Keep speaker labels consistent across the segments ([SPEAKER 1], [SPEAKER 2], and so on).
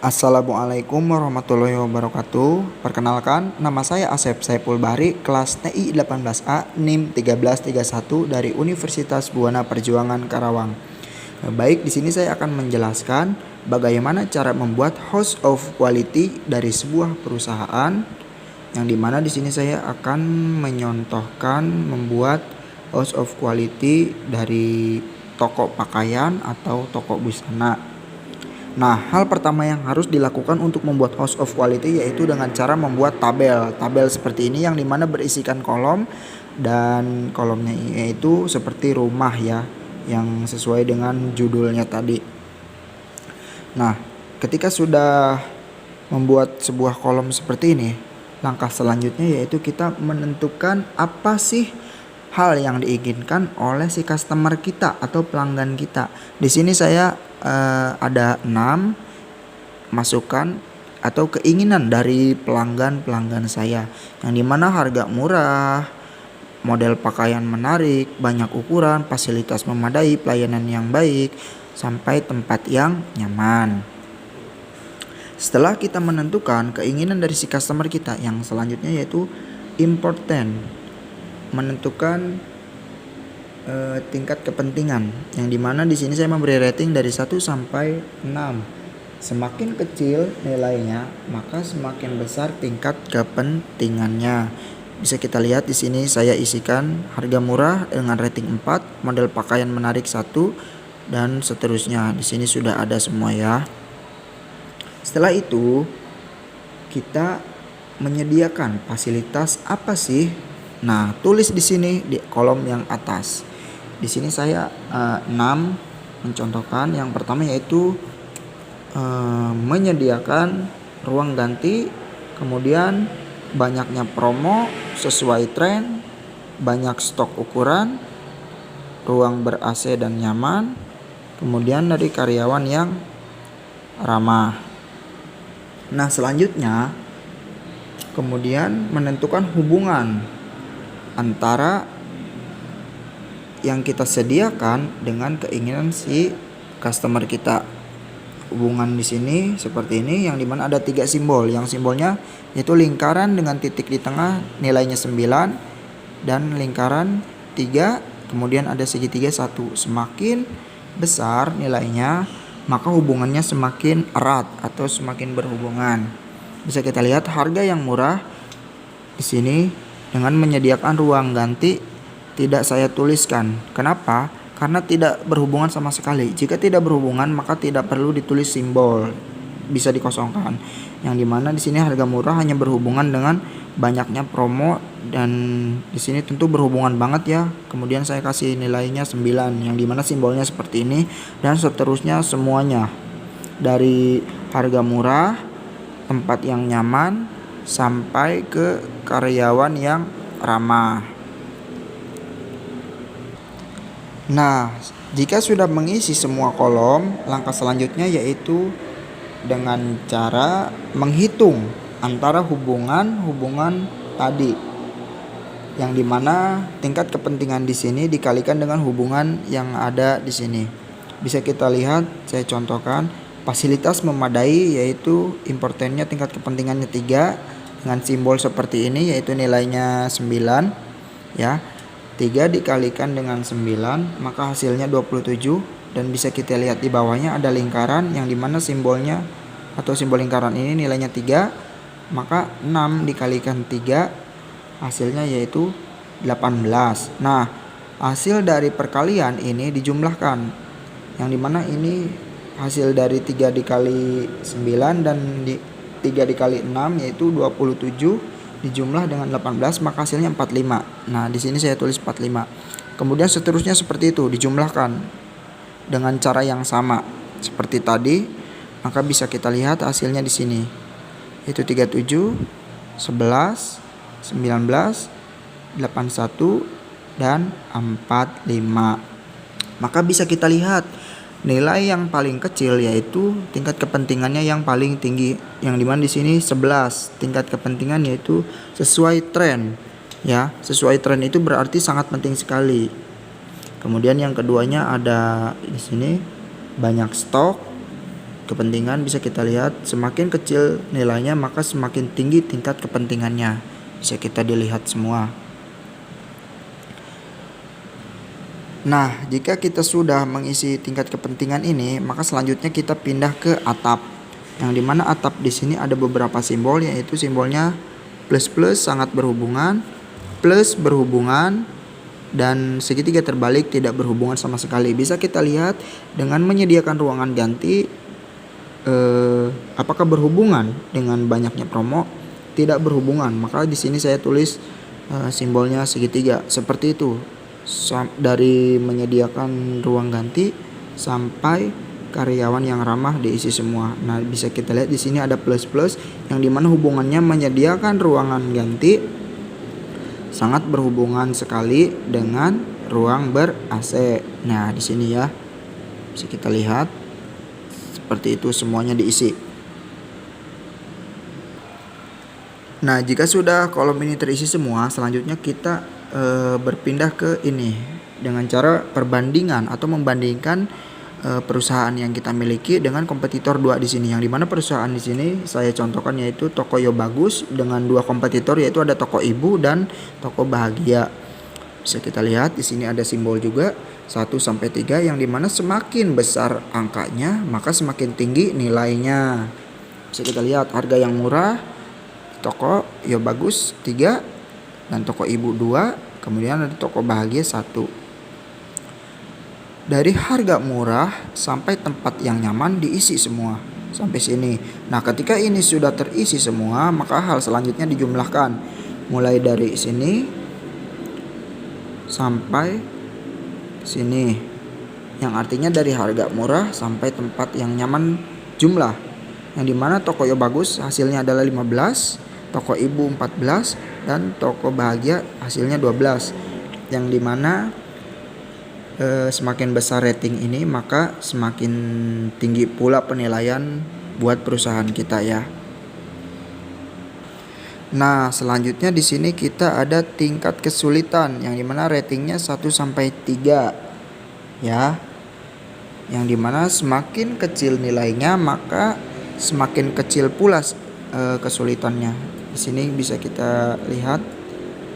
[SPEAKER 1] Assalamualaikum warahmatullahi wabarakatuh. Perkenalkan, nama saya Asep Saiful Bahri, kelas TI 18A, NIM 1331 dari Universitas Buana Perjuangan Karawang. Baik, di sini saya akan menjelaskan bagaimana cara membuat host of quality dari sebuah perusahaan, yang dimana di sini saya akan menyontohkan membuat host of quality dari toko pakaian atau toko busana. Nah, hal pertama yang harus dilakukan untuk membuat host of quality yaitu dengan cara membuat tabel. Tabel seperti ini yang dimana berisikan kolom, dan kolomnya yaitu seperti rumah ya, yang sesuai dengan judulnya tadi. Nah, ketika sudah membuat sebuah kolom seperti ini, langkah selanjutnya yaitu kita menentukan apa sih hal yang diinginkan oleh si customer kita atau pelanggan kita. Di sini saya ada 6 masukan atau keinginan dari pelanggan saya, yang dimana harga murah, model pakaian menarik, banyak ukuran, fasilitas memadai, pelayanan yang baik, sampai tempat yang nyaman. Setelah kita menentukan keinginan dari si customer kita, yang selanjutnya yaitu important, menentukan tingkat kepentingan, yang dimana di sini saya memberi rating dari 1 sampai 6. Semakin kecil nilainya, maka semakin besar tingkat kepentingannya. Bisa kita lihat di sini saya isikan harga murah dengan rating 4, model pakaian menarik 1, dan seterusnya. Di sini sudah ada semua ya. Setelah itu kita menyediakan fasilitas apa sih? Nah, tulis di sini di kolom yang atas. Di sini saya 6 mencontohkan. Yang pertama yaitu menyediakan ruang ganti, kemudian banyaknya promo sesuai tren, banyak stok ukuran, ruang ber-AC dan nyaman, kemudian dari karyawan yang ramah. Nah, selanjutnya kemudian menentukan hubungan antara yang kita sediakan dengan keinginan si customer kita. Hubungan di sini seperti ini, yang dimana ada 3 simbol. Yang simbolnya yaitu lingkaran dengan titik di tengah, nilainya 9, dan lingkaran 3, kemudian ada segitiga 1. Semakin besar nilainya, maka hubungannya semakin erat atau semakin berhubungan. Bisa kita lihat harga yang murah di sini dengan menyediakan ruang ganti tidak saya tuliskan. Kenapa? Karena tidak berhubungan sama sekali. Jika tidak berhubungan, maka tidak perlu ditulis simbol, bisa dikosongkan. Yang dimana di sini harga murah hanya berhubungan dengan banyaknya promo, dan di sini tentu berhubungan banget ya. Kemudian saya kasih nilainya 9, yang dimana simbolnya seperti ini, dan seterusnya semuanya dari harga murah, tempat yang nyaman, sampai ke karyawan yang ramah. Nah, jika sudah mengisi semua kolom, langkah selanjutnya yaitu dengan cara menghitung antara hubungan tadi, yang dimana tingkat kepentingan di sini dikalikan dengan hubungan yang ada di sini. Bisa kita lihat, saya contohkan fasilitas memadai, yaitu importantnya tingkat kepentingannya 3 dengan simbol seperti ini, yaitu nilainya 9 ya. 3 dikalikan dengan 9, maka hasilnya 27. Dan bisa kita lihat di bawahnya ada lingkaran, yang dimana simbolnya atau simbol lingkaran ini nilainya 3, maka 6 dikalikan 3, hasilnya yaitu 18. Nah, hasil dari perkalian ini dijumlahkan, yang dimana ini hasil dari 3 dikali 9 dan 3 dikali 6 yaitu 27, dijumlah dengan 18, maka hasilnya 45. Nah, di sini saya tulis 45. Kemudian seterusnya seperti itu, dijumlahkan dengan cara yang sama seperti tadi, maka bisa kita lihat hasilnya di sini. Itu 37, 11, 19, 81, dan 45. Maka bisa kita lihat nilai yang paling kecil yaitu tingkat kepentingannya yang paling tinggi, yang dimana di sini 11 tingkat kepentingan, yaitu sesuai tren ya. Sesuai tren itu berarti sangat penting sekali. Kemudian yang keduanya ada di sini banyak stok, kepentingan bisa kita lihat semakin kecil nilainya maka semakin tinggi tingkat kepentingannya. Bisa kita dilihat semua. Nah, jika kita sudah mengisi tingkat kepentingan ini, maka selanjutnya kita pindah ke atap. Yang dimana atap di sini ada beberapa simbol, yaitu simbolnya plus sangat berhubungan, plus berhubungan, dan segitiga terbalik tidak berhubungan sama sekali. Bisa kita lihat dengan menyediakan ruangan ganti, apakah berhubungan dengan banyaknya promo? Tidak berhubungan. Maka di sini saya tulis simbolnya segitiga seperti itu. Dari menyediakan ruang ganti sampai karyawan yang ramah diisi semua. Nah, bisa kita lihat di sini ada plus yang dimana hubungannya menyediakan ruangan ganti sangat berhubungan sekali dengan ruang ber-AC. Nah, di sini ya bisa kita lihat seperti itu semuanya diisi. Nah, jika sudah kolom ini terisi semua, selanjutnya kita berpindah ke ini dengan cara perbandingan atau membandingkan perusahaan yang kita miliki dengan kompetitor 2 di sini. Yang dimana perusahaan di sini saya contohkan yaitu Toko Yo Bagus dengan 2 kompetitor, yaitu ada Toko Ibu dan Toko Bahagia. Bisa kita lihat di sini ada simbol juga 1 sampai 3 yang dimana semakin besar angkanya maka semakin tinggi nilainya. Bisa kita lihat harga yang murah Toko Yo Bagus 3 dan Toko Ibu 2, kemudian ada Toko Bahagia 1. Dari harga murah sampai tempat yang nyaman diisi semua sampai sini. Nah, ketika ini sudah terisi semua, maka hal selanjutnya dijumlahkan mulai dari sini sampai sini, yang artinya dari harga murah sampai tempat yang nyaman jumlah, yang dimana Toko Yo Bagus hasilnya adalah 15, Toko Ibu 14, dan Toko Bahagia hasilnya 12, yang dimana semakin besar rating ini maka semakin tinggi pula penilaian buat perusahaan kita ya. Nah, selanjutnya di sini kita ada tingkat kesulitan yang dimana ratingnya 1 sampai 3 ya. Yang dimana semakin kecil nilainya maka semakin kecil pula kesulitannya. Di sini bisa kita lihat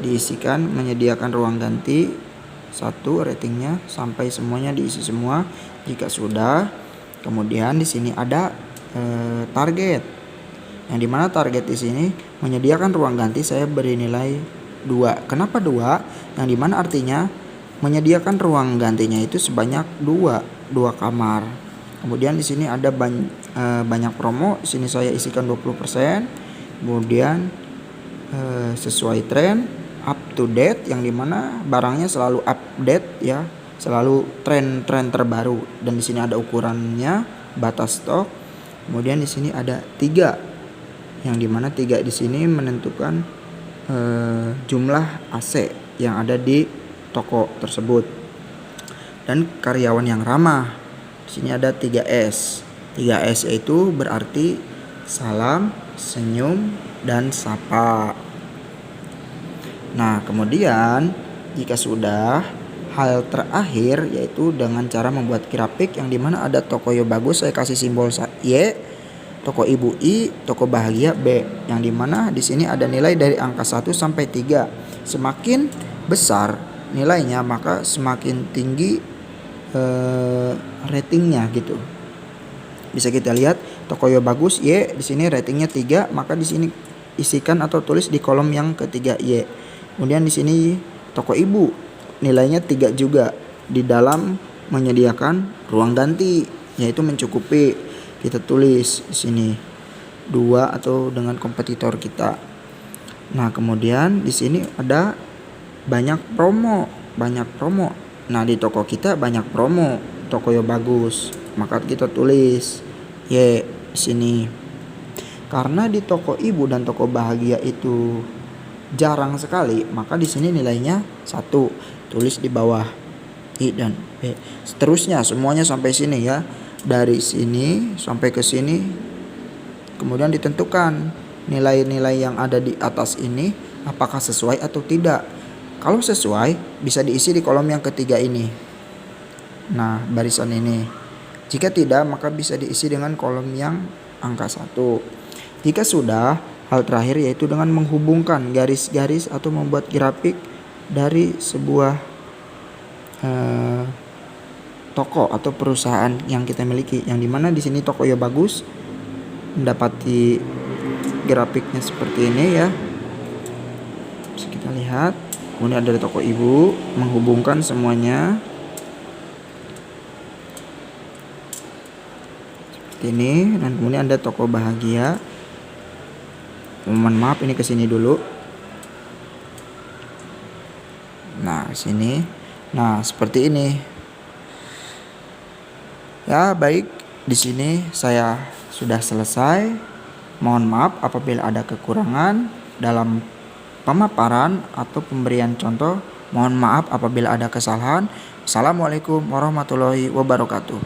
[SPEAKER 1] diisikan menyediakan ruang ganti 1 ratingnya sampai semuanya diisi semua. Jika sudah, kemudian di sini ada target. Yang dimana target di sini menyediakan ruang ganti saya beri nilai 2. Kenapa 2? Yang dimana artinya menyediakan ruang gantinya itu sebanyak 2 kamar. Kemudian di sini ada banyak promo. Di sini saya isikan 20%. Kemudian sesuai tren, up to date, yang dimana barangnya selalu update ya, selalu tren terbaru. Dan di sini ada ukurannya, batas stok. Kemudian di sini ada 3, yang dimana 3 di sini menentukan jumlah AC yang ada di toko tersebut. Dan karyawan yang ramah. Di sini ada 3S. 3S itu berarti salam, senyum, dan sapa. Nah, kemudian jika sudah, hal terakhir yaitu dengan cara membuat grafik yang dimana ada Toko Yo Bagus saya kasih simbol Y, Toko Ibu I, Toko Bahagia B, yang dimana di sini ada nilai dari angka 1 sampai 3. Semakin besar nilainya maka semakin tinggi ratingnya gitu. Bisa kita lihat Toko Yo Bagus Y di sini ratingnya 3, maka di sini isikan atau tulis di kolom yang ketiga Y. Kemudian di sini Toko Ibu nilainya 3 juga di dalam menyediakan ruang ganti, yaitu mencukupi. Kita tulis di sini 2 atau dengan kompetitor kita. Nah, kemudian di sini ada banyak promo. Nah, di toko kita banyak promo Toko Yo Bagus, maka kita tulis Y di sini. Karena di Toko Ibu dan Toko Bahagia itu jarang sekali, maka di sini nilainya 1. Tulis di bawah I dan B. Seterusnya semuanya sampai sini ya. Dari sini sampai ke sini. Kemudian ditentukan nilai-nilai yang ada di atas ini apakah sesuai atau tidak. Kalau sesuai bisa diisi di kolom yang ketiga ini. Nah, barisan ini. Jika tidak, maka bisa diisi dengan kolom yang angka 1. Jika sudah, hal terakhir yaitu dengan menghubungkan garis-garis atau membuat grafik dari sebuah toko atau perusahaan yang kita miliki, yang dimana di sini toko Yo Bagus mendapati grafiknya seperti ini ya. Bisa kita lihat. Kemudian ada toko ibu, menghubungkan semuanya seperti ini. Dan kemudian ada toko bahagia. Mohon maaf, ini ke sini dulu. Nah, sini. Nah, seperti ini. Ya, baik. Di sini saya sudah selesai. Mohon maaf apabila ada kekurangan dalam pemaparan atau pemberian contoh. Mohon maaf apabila ada kesalahan. Assalamualaikum warahmatullahi wabarakatuh.